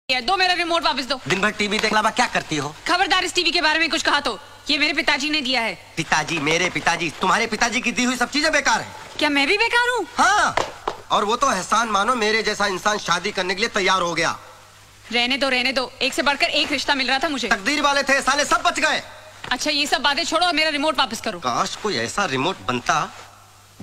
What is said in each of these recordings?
दो मेरा रिमोट वापस दो। दिन भर टीवी देखने के बाद क्या करती हो? खबरदार इस टीवी के बारे में कुछ कहा तो ये मेरे पिताजी ने दिया है। पिताजी? मेरे पिताजी? तुम्हारे पिताजी की दी हुई सब चीजें बेकार है। क्या मैं भी बेकार हूँ? हाँ, और वो तो एहसान मानो मेरे जैसा इंसान शादी करने के लिए तैयार हो गया। रहने दो, एक से बढ़कर एक रिश्ता मिल रहा था मुझे। तकदीर वाले थे, साले सब बच गए। अच्छा ये सब बातें छोड़ो और मेरा रिमोट वापस करो। काश कोई ऐसा रिमोट बनता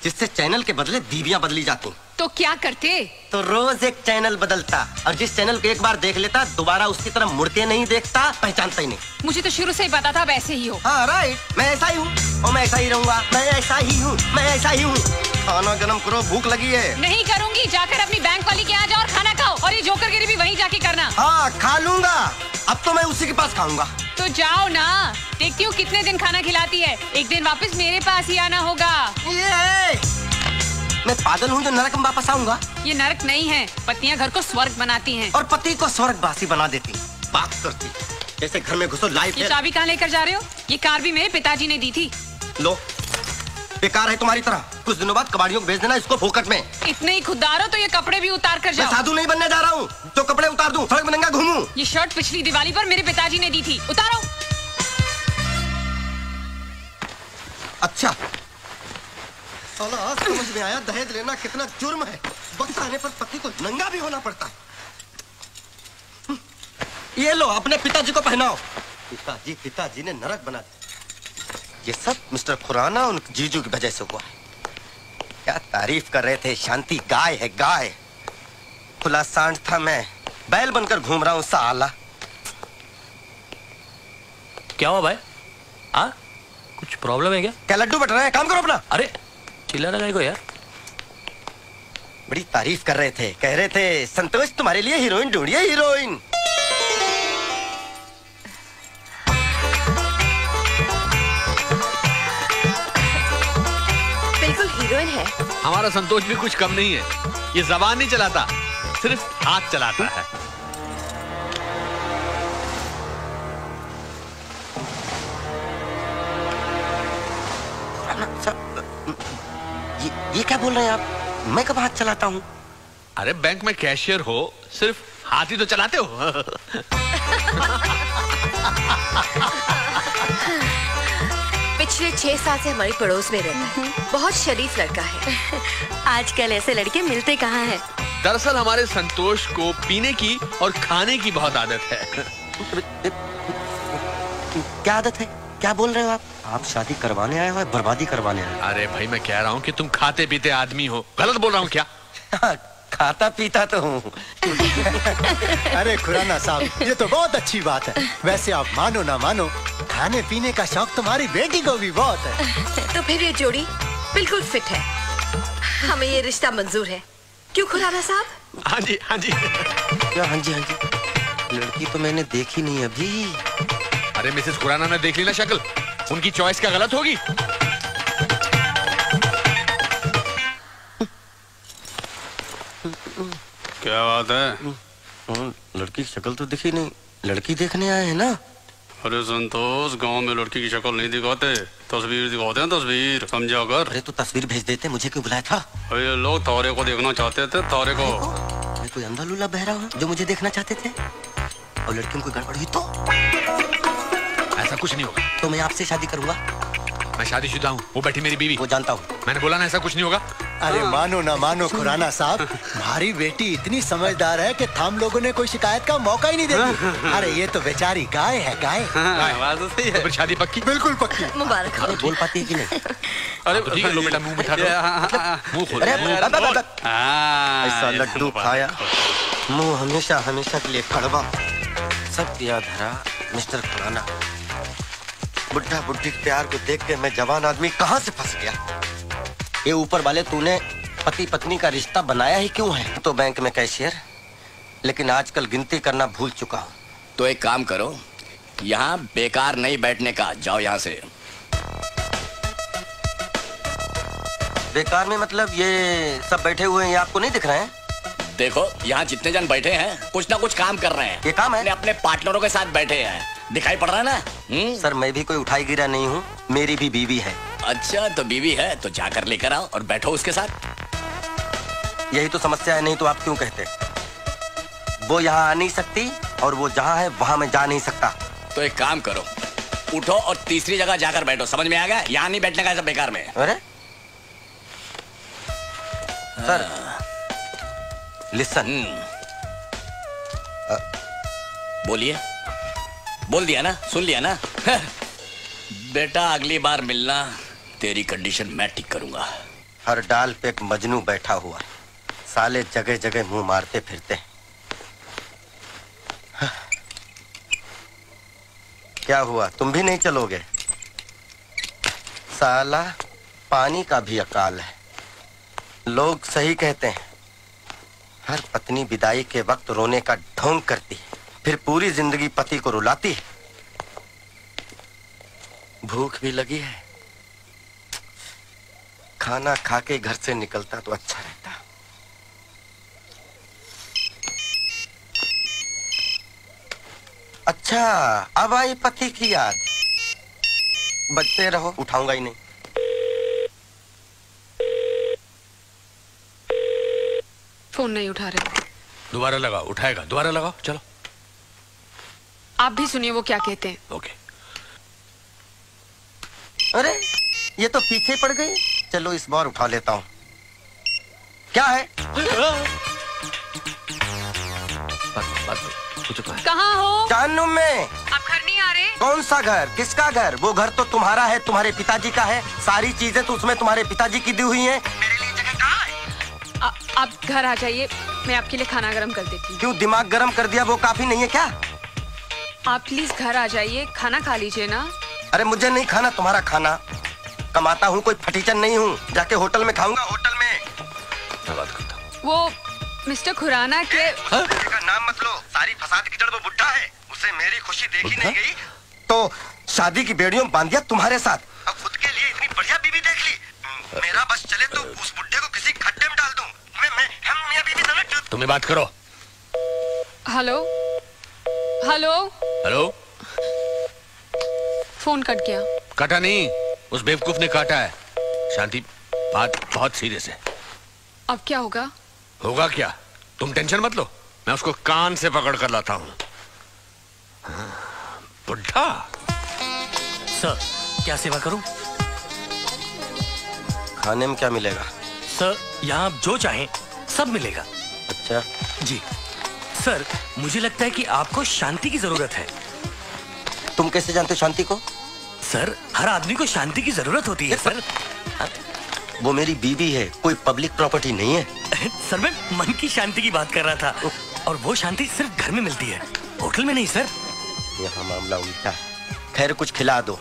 जिससे चैनल के बदले बीवियां बदली जाती। तो क्या करते? तो रोज एक चैनल बदलता और जिस चैनल को एक बार देख लेता दोबारा उसकी तरफ मुड़ के नहीं देखता, पहचानता ही नहीं। मुझे तो शुरू से ही पता था अब ऐसे ही हो। हाँ राइट, मैं ऐसा ही हूँ और मैं ऐसा ही रहूंगा। मैं ऐसा ही हूँ, मैं ऐसा ही हूँ। खाना गरम करो, भूख लगी है। नहीं करूंगी, जाकर अपनी बैंक वाली के यहाँ जाओ और खाना खाओ और ये जोकरगिरी भी वहीं जाके करना। हाँ खा लूंगा, अब तो मैं उसी के पास खाऊंगा। तो जाओ ना, देखती हूँ कितने दिन खाना खिलाती है। एक दिन वापस मेरे पास ही आना होगा। मैं पागल हूँ जो नरक में वापस आऊंगा? ये नरक नहीं है, पत्नियां घर को स्वर्ग बनाती हैं। और पति को स्वर्गवासी बना देती, बात करती जैसे घर में घुसो लाइफ। ये चाबी कहाँ लेकर जा रहे हो? ये कार भी मेरे पिताजी ने दी थी। लो, बेकार है तुम्हारी तरह। कुछ दिनों बाद कबाड़ियों को भेज देना इसको फोकट में। इतने ही खुददार हो तो ये कपड़े भी उतार कर जाओ। मैं साधु नहीं बनने जा रहा हूँ जो कपड़े उतार दूं, सड़क में नंगा घूमूं। ये शर्ट पिछली दिवाली पर मेरे पिताजी ने दी थी, उतारो। अच्छा साला आज समझ में आया दहेज लेना कितना जुर्म है। वक्त आने पर पति को नंगा भी होना पड़ता है। ये लो अपने पिताजी को पहनाओ। पिताजी ने नरक बना दिया। ये सब मिस्टर खुराना उन जीजू की वजह से हुआ। क्या तारीफ कर रहे थे, शांति गाय है गाय। खुला सांड था, मैं बैल बनकर घूम रहा हूँ साला। क्या हुआ भाई? हाँ कुछ प्रॉब्लम है क्या? क्या लड्डू बट रहा है? काम करो अपना। अरे चिल्लाना नहीं को यार। बड़ी तारीफ कर रहे थे, कह रहे थे संतोष तुम्हारे लिए हीरोइन ढूंढिए, हीरोइन। बिल्कुल हीरोइन है। हमारा संतोष भी कुछ कम नहीं है। ये जबान नहीं चलाता, सिर्फ हाथ चलाता है। ये क्या बोल रहे हैं आप? मैं कब हाथ चलाता हूँ? अरे बैंक में कैशियर हो, सिर्फ हाथ ही तो चलाते हो। पिछले 6 साल से हमारी पड़ोस में रहता है। बहुत शरीफ लड़का है। आजकल ऐसे लड़के मिलते कहाँ हैं? दरअसल हमारे संतोष को पीने की और खाने की बहुत आदत है। क्या आदत है? क्या बोल रहे हो आप? आप शादी करवाने आए हो या बर्बादी करवाने आए हो? अरे भाई मैं कह रहा हूँ कि तुम खाते पीते आदमी हो। गलत बोल रहा हूँ क्या? खाता पीता तो हूँ। अरे खुराना साहब, ये तो बहुत अच्छी बात है। वैसे आप मानो ना मानो, खाने पीने का शौक तुम्हारी बेटी को भी बहुत है। तो फिर ये जोड़ी बिल्कुल फिट है। हमें ये रिश्ता मंजूर है। क्यों खुराना साहब? हाँ जी हाँ जी। क्या हाँ जी हाँ जी? लड़की तो मैंने देखी नहीं अभी। अरे मिसेस खुराना ने देख ली ना शक्ल, उनकी चॉइस क्या गलत होगी? क्या बात है? लड़की की शक्ल तो दिखी नहीं। लड़की देखने आए हैं ना? अरे संतोष, गांव में लड़की की शक्ल नहीं दिखाते, तस्वीर दिखाते हैं। तस्वीर समझा कर। अरे तो तस्वीर भेज देते, मुझे क्यों बुलाया था? अरे लोग तारे को देखना चाहते थे, तारे को। मैं कोई अंधा लूला बहरा हूँ जो मुझे देखना चाहते थे? और लड़की में कोई गड़बड़ हुई तो? ऐसा कुछ नहीं होगा। तो मैं आपसे शादी करूंगा। मैं शादीशुदा हूँ, वो बैठी मेरी बीवी। वो जानता हूँ। मैंने बोला ना ऐसा कुछ नहीं होगा। अरे मानो ना मानो खुराना साहब, हमारी बेटी इतनी समझदार है कि हम लोगों ने कोई शिकायत का मौका ही नहीं देती। अरे ये तो बेचारी गाय है, गाय। बात तो सही है। तो फिर शादी पक्की? बिल्कुल पक्की। मुबारक हो। बोल पाती है कि नहीं? अरे ठीक है, लो बेटा मुंह मिठा करो। मुंह खोलो। ऐसा लड्डू खाया, मुंह हमेशा हमेशा के लिए कड़वा। सब याद धरा मिस्टर खुराना। बुढ़ा बुढ़ी के प्यार को देख के मैं जवान आदमी कहाँ से फंस गया। ये ऊपर वाले तूने पति पत्नी का रिश्ता बनाया ही क्यों है? तो बैंक में कैशियर, लेकिन आजकल गिनती करना भूल चुका हूँ। तो एक काम करो, यहाँ बेकार नहीं बैठने का, जाओ यहाँ से। बेकार में मतलब ये सब बैठे हुए हैं, ये आपको नहीं दिख रहे हैं? देखो यहाँ जितने जन बैठे हैं कुछ ना कुछ काम कर रहे हैं। ये काम है? अपने पार्टनरों के साथ बैठे हैं, दिखाई पड़ रहा है ना? सर मैं भी कोई उठाई गिरा नहीं हूँ, मेरी भी बीवी है। अच्छा तो बीवी है तो जाकर लेकर आओ और बैठो उसके साथ। यही तो समस्या है, नहीं तो आप क्यों कहते? वो यहाँ आ नहीं सकती और वो जहाँ है वहाँ मैं जा नहीं सकता। तो एक काम करो, उठो और तीसरी जगह जाकर बैठो। समझ में आ गया? यहाँ नहीं बैठने का, सब बेकार में। अरे सर लिसन। बोलिए। बोल दिया ना, सुन लिया ना। बेटा अगली बार मिलना, तेरी कंडीशन मैं ठीक करूंगा। हर डाल पे एक मजनू बैठा हुआ है, साले जगह जगह मुंह मारते फिरते हैं। क्या हुआ, तुम भी नहीं चलोगे? साला पानी का भी अकाल है। लोग सही कहते हैं, हर पत्नी विदाई के वक्त रोने का ढोंग करती है, फिर पूरी जिंदगी पति को रुलाती है। भूख भी लगी है, खाना खा के घर से निकलता तो अच्छा रहता। अच्छा, अब आई पति की याद। बजते रहो, उठाऊंगा ही नहीं। फोन नहीं उठा रहे। दोबारा लगाओ, उठाएगा। दोबारा लगाओ, चलो। आप भी सुनिए वो क्या कहते हैं। ओके। अरे ये तो पीछे पड़ गई। चलो इस बार उठा लेता हूँ। क्या है? कहाँ हो? जानू में। आप घर नहीं आ रहे? कौन सा घर? किसका घर? वो घर तो तुम्हारा है, तुम्हारे पिताजी का है। सारी चीजें तो उसमें तुम्हारे पिताजी की दी हुई हैं। मेरे लिए जगह कहाँ है? आप घर आ जाइए, मैं आपके लिए खाना गरम कर देती हूँ। क्यों दिमाग गरम कर दिया, वो काफी नहीं है क्या? आप प्लीज घर आ जाइए, खाना खा लीजिए ना। अरे मुझे नहीं खाना तुम्हारा खाना। कमाता हूँ, कोई फटीचन नहीं हूँ। जाके होटल में खाऊंगा, होटल में। मैं बात करता हूँ। वो मिस्टर खुराना के का नाम मत लो। सारी फसाद की जड़ वो बुड्ढा है। उसे मेरी खुशी देखी नहीं गई तो शादी की बेड़ियों बांध दिया तुम्हारे साथ। अब खुद के लिए इतनी बढ़िया बीवी देख ली। मेरा बस चले तो उस बुड्ढे को किसी खड्डे में डाल दूं। हम मियां बीवी दोनों। तुम्हें बात करो। Hello hello hello. Phone cut गया। काटा नहीं, उस बेवकूफ ने काटा है। शांति, बात बहुत सीरियस है। अब क्या होगा? होगा क्या, तुम टेंशन मत लो, मैं उसको कान से पकड़ कर लाता हूँ। बुढ़ा। सर क्या सेवा करूं? खाने में क्या मिलेगा? सर यहाँ आप जो चाहें सब मिलेगा। अच्छा जी सर, मुझे लगता है कि आपको शांति की जरूरत है। तुम कैसे जानते हो शांति को? सर हर आदमी को शांति की जरूरत होती है सर। वो मेरी बीवी है, कोई पब्लिक प्रॉपर्टी नहीं है। सर मैं मन की शांति की बात कर रहा था, और वो शांति सिर्फ घर में मिलती है, होटल में नहीं सर। यहाँ मामला उल्टा है। खैर कुछ खिला दो।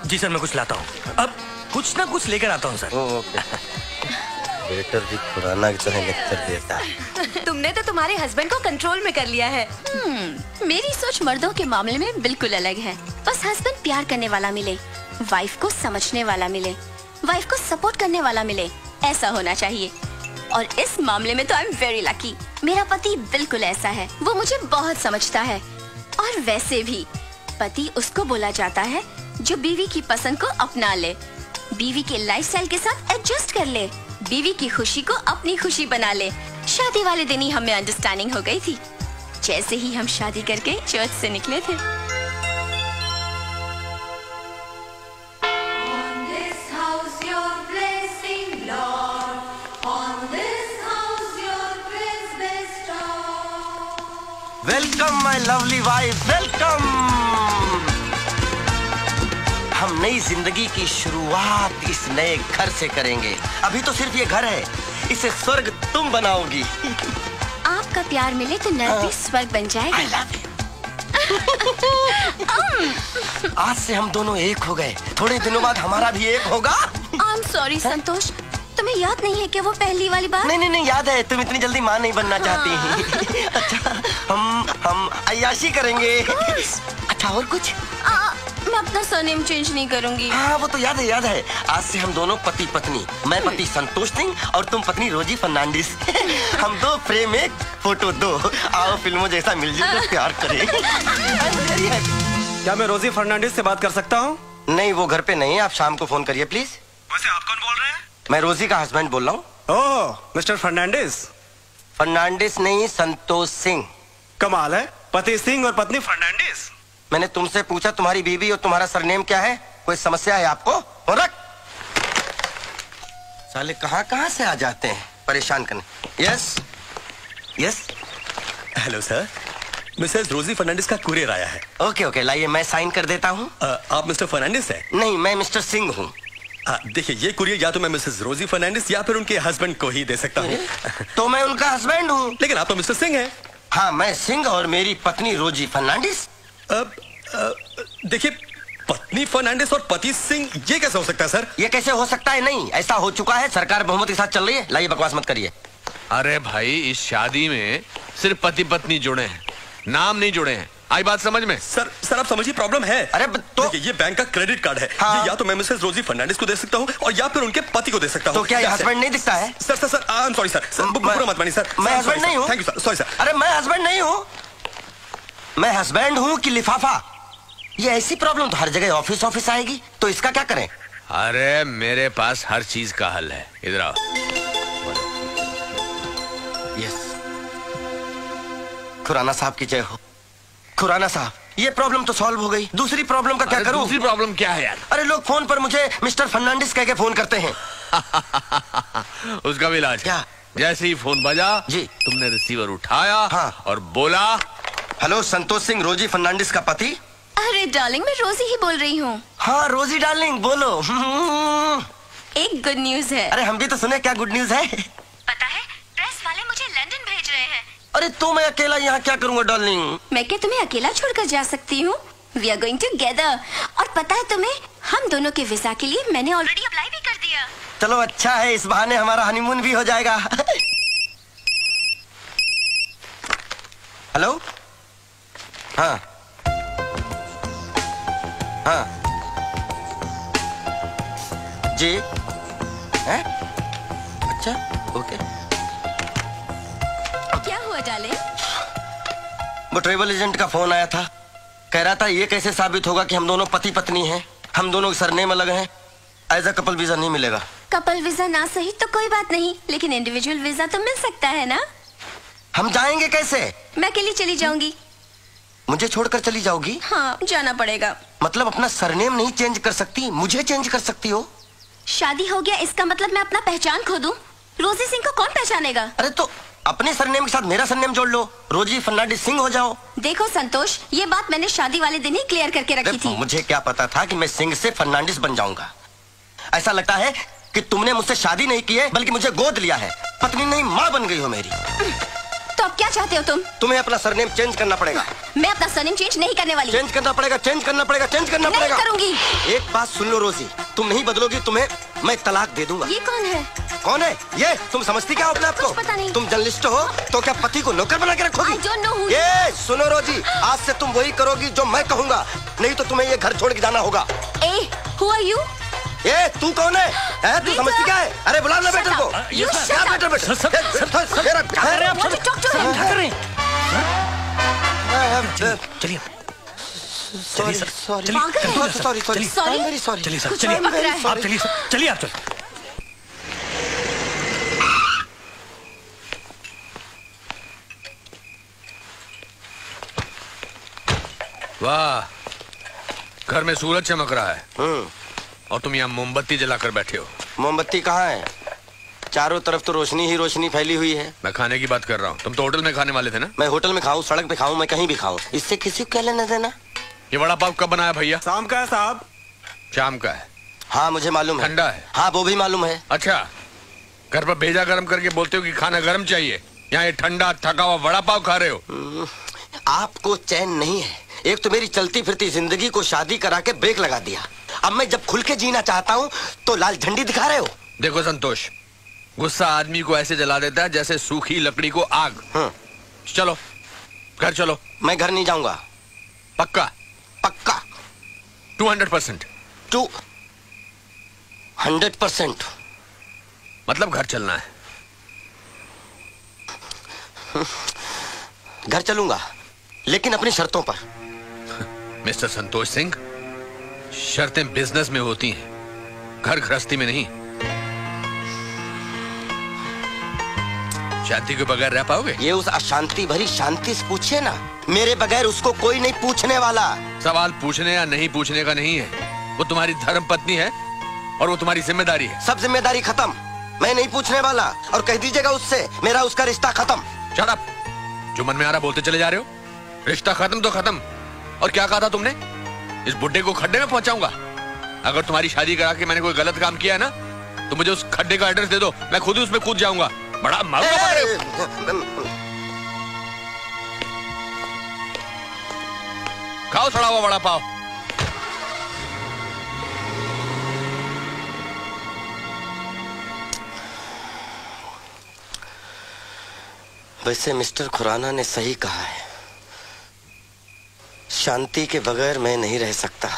जी सर मैं कुछ लाता हूँ, अब कुछ ना कुछ लेकर आता हूँ सर। वेटर भी खुराना की तरह लेक्चर देता है। तुमने तो तुम्हारे हस्बैंड को कंट्रोल में कर लिया है। मेरी सोच मर्दों के मामले में बिल्कुल अलग है। बस हस्बैंड प्यार करने वाला मिले, वाइफ को समझने वाला मिले, वाइफ को सपोर्ट करने वाला मिले, ऐसा होना चाहिए। और इस मामले में तो आई एम वेरी लकी। मेरा पति बिल्कुल ऐसा है, वो मुझे बहुत समझता है। और वैसे भी पति उसको बोला जाता है जो बीवी की पसंद को अपना ले, बीवी के लाइफस्टाइल के साथ एडजस्ट कर ले, बीवी की खुशी को अपनी खुशी बना ले। शादी वाले दिन ही हमें अंडरस्टैंडिंग हो गई थी, जैसे ही हम शादी करके चर्च से निकले थे। Welcome my lovely wife, welcome. हम नई जिंदगी की शुरुआत इस नए घर से करेंगे। अभी तो सिर्फ ये घर है, इसे स्वर्ग तुम बनाओगी। आपका प्यार मिले तो नर्क भी स्वर्ग बन जाएगा। I love you। आज से हम दोनों एक हो गए, थोड़े दिनों बाद हमारा भी एक होगा। आई एम सॉरी संतोष, तुम्हें याद नहीं है कि वो पहली वाली बात? नहीं याद है, तुम इतनी जल्दी माँ नहीं बनना चाहती। अच्छा हम अय्याशी करेंगे। अच्छा और कुछ? मैं अपना सरनेम चेंज नहीं करूंगी। हाँ वो तो याद है। आज से हम दोनों पति पत्नी, मैं पति संतोष सिंह और तुम पत्नी रोजी फर्नांडिस। हम दो फ्रेम एक फोटो दो। आओ फिल्मों जैसा मिलजुल कर प्यार करें। क्या मैं रोजी फर्नांडिस से बात कर सकता हूँ? नहीं वो घर पे नहीं है, आप शाम को फोन करिए प्लीज। वैसे आप कौन बोल रहे हैं? मैं रोजी का हस्बैंड बोल रहा हूँ। ओह मिस्टर फर्नांडिस। फर्नांडिस नहीं, संतोष सिंह। कमाल है, पति सिंह और पत्नी फर्नांडिस। मैंने तुमसे पूछा तुम्हारी बीवी और तुम्हारा सरनेम क्या है? कोई समस्या है आपको? और रख। साले कहाँ कहाँ से आ जाते हैं परेशान करने। Yes yes. Hello sir, Mrs रोजी फर्नांडिस का कुरियर आया है। ओके ओके, लाइए मैं साइन कर देता हूँ। आप मिस्टर फर्नांडिस हैं? नहीं, मैं मिस्टर सिंह हूँ। देखिए, ये कुरियर या तो मैं मिसेस रोजी फर्नांडिस या फिर उनके हस्बैंड को ही दे सकता हूँ। तो मैं उनका हस्बैंड हूँ। लेकिन आप तो मिस्टर सिंह हैं। हाँ, मैं सिंह और मेरी पत्नी रोजी फर्नांडिस। देखिए, पत्नी फर्नांडिस और पति सिंह, ये कैसे हो सकता है सर? ये कैसे हो सकता है? नहीं, ऐसा हो चुका है। सरकार बहुमत के साथ चल रही है। लाइए बकवास मत करिए। अरे भाई, इस शादी में सिर्फ पति पत्नी जुड़े हैं, नाम नहीं जुड़े हैं। आई बात समझ में? सर आप समझिए, प्रॉब्लम है। अरे तो ये बैंक का क्रेडिट कार्ड है। हाँ। ये या तो मैं मिसेस रोजी फर्नांडिस को दे सकता हूँ और या फिर उनके पति को दे सकता हूँ। तो क्या ये हस्बैंड नहीं दिखता है? Sir I am sorry sir, बुरा मत मानिए सर। मैं हस्बैंड नहीं हूँ। Thank you sir, sorry sir. अरे मैं हस्बैंड नहीं हूँ। मैं हस्बैंड हूँ कि लिफाफा? ये ऐसी प्रॉब्लम तो हर जगह ऑफिस ऑफिस आएगी, तो इसका क्या करें? अरे मेरे पास हर चीज का हल है, इधर आओ। यस, खुराना साहब की जय हो। खुराना साहब, ये प्रॉब्लम तो सॉल्व हो गई। दूसरी प्रॉब्लम का क्या करूं? दूसरी प्रॉब्लम क्या है यार? अरे लोग फोन पर मुझे मिस्टर फर्नांडिस कह के फोन करते हैं। उसका भी इलाज क्या? जैसे ही फोन बजा जी, तुमने रिसीवर उठाया। हाँ। और बोला, हेलो, संतोष सिंह, रोजी फर्नांडिस का पति। अरे डार्लिंग, मैं रोजी ही बोल रही हूँ। हाँ रोजी डार्लिंग, बोलो। एक गुड न्यूज है। अरे हम भी तो सुने, क्या गुड न्यूज है? पता है, प्रेस वाले मुझे लंदन भेज रहे हैं। अरे तो मैं अकेला यहाँ क्या करूँगा डार्लिंग? मैं क्या तुम्हें अकेला छोड़कर जा सकती हूँ? We are going together. और पता है तुम्हें, हम दोनों के वीजा के लिए मैंने ऑलरेडी अप्लाई भी कर दिया। चलो अच्छा है, इस बहाने हमारा हनीमून भी हो जाएगा। हेलो, हाँ हाँ जी, हैं? अच्छा ओके। क्या हुआ डार्लिंग? वो ट्रेवल एजेंट का फोन आया था, कह रहा था ये कैसे साबित होगा कि हम दोनों पति पत्नी हैं, हम दोनों के सरनेम अलग हैं, एज अ कपल वीजा नहीं मिलेगा। कपल वीजा ना सही तो कोई बात नहीं, लेकिन इंडिविजुअल वीजा तो मिल सकता है ना? हम जाएंगे कैसे? मैं अकेली चली जाऊंगी। मुझे छोड़कर चली जाओगी? हाँ, जाना पड़ेगा। मतलब अपना सरनेम नहीं चेंज कर सकती, मुझे चेंज कर सकती हो? शादी हो गया इसका मतलब मैं अपना पहचान खो दूं? रोजी सिंह को कौन पहचानेगा? अरे तो अपने सरनेम के साथ मेरा सरनेम जोड़ लो, रोजी फर्नांडिस सिंह हो जाओ। देखो संतोष, ये बात मैंने शादी वाले दिन ही क्लियर करके रखी थी। मुझे क्या पता था कि मैं सिंह से फर्नांडिस बन जाऊंगा। ऐसा लगता है कि तुमने मुझसे शादी नहीं की है, बल्कि मुझे गोद लिया है। पत्नी नहीं, माँ बन गई हो मेरी। तो अब क्या चाहते हो तुम? तुम्हें अपना सरनेम चेंज करना पड़ेगा। मैं अपना सरनेम चेंज नहीं करने वाली। चेंज करना पड़ेगा, चेंज करना पड़ेगा, चेंज करना पड़ेगा। नहीं करूंगी। एक बात सुन लो रोजी, तुम नहीं बदलोगी, तुम्हें मैं तलाक दे दूंगा। ये कौन है? कौन है ये? तुम समझती क्या हो अपने आप को? पता नहीं। तुम जर्नलिस्ट हो तो क्या पति को नौकर बना के रखोगी? I don't know who- ये सुनो रोजी, आज से तुम वही करोगी जो मैं कहूंगा, नहीं तो तुम्हें ये घर छोड़ के जाना होगा। ए, who are you? ए, तू कौन है? तू समझती क्या है? अरे बुला ना बेटर को। You shut up. Better better. चलिए sorry sorry sorry sorry Sorry? Very sorry. चलिए सर, कुछ चलिए और पक रहा है। आप चलिए सर, चलिए आप चलिए। वाह, घर में सूरज चमक रहा है और तुम यहाँ मोमबत्ती जलाकर बैठे हो। मोमबत्ती कहाँ है? चारों तरफ तो रोशनी ही रोशनी फैली हुई है। मैं खाने की बात कर रहा हूँ, तुम तो होटल में खाने वाले थे ना? मैं होटल में खाऊं, सड़क पे खाऊं, मैं कहीं भी खाऊं, इससे किसी को क्या लेना देना? ये वड़ा पाव कब बनाया भैया? शाम का है साहब। शाम का है? हाँ मुझे मालूम है। ठंडा है? हाँ वो भी मालूम है। अच्छा, घर पर भेजा गरम करके बोलते हो कि खाना गरम चाहिए, यहाँ ये ठंडा थका हुआ वड़ा पाव खा रहे हो। आपको चैन नहीं है। एक तो मेरी चलती फिरती जिंदगी को शादी करा के ब्रेक लगा दिया, अब मैं जब खुल के जीना चाहता हूँ तो लाल झंडी दिखा रहे हो। देखो संतोष, गुस्सा आदमी को ऐसे जला देता है जैसे सूखी लकड़ी को आग। चलो घर चलो। मैं घर नहीं जाऊंगा। पक्का? पक्का 200%। 200%। मतलब घर चलना है? घर चलूंगा, लेकिन अपनी शर्तों पर। मिस्टर संतोष सिंह, शर्तें बिजनेस में होती हैं, घर गृहस्थी में नहीं। शांति के बगैर रह पाओगे? ये उस अशांति भरी शांति से पूछे ना, मेरे बगैर उसको कोई नहीं पूछने वाला। सवाल पूछने या नहीं पूछने का नहीं है, वो तुम्हारी धर्म पत्नी है और वो तुम्हारी जिम्मेदारी है। सब जिम्मेदारी खत्म, मैं नहीं पूछने वाला, और कह दीजिएगा उससे मेरा उसका रिश्ता खत्म। शट अप, जो मन में आ रहा बोलते चले जा रहे हो। रिश्ता खत्म तो खत्म। और क्या कहा था तुमने? इस बुड्ढे को खड्डे में पहुंचाऊंगा। अगर तुम्हारी शादी करा के मैंने कोई गलत काम किया है ना, तो मुझे उस खड्डे का एड्रेस दे दो, मैं खुद ही उसमें कूद जाऊंगा। बड़ा मालूम पड़ रहे हो। खाओ सड़ा हुआ बड़ा पाव। वैसे मिस्टर खुराना ने सही कहा है, शांति के बगैर मैं नहीं रह सकता।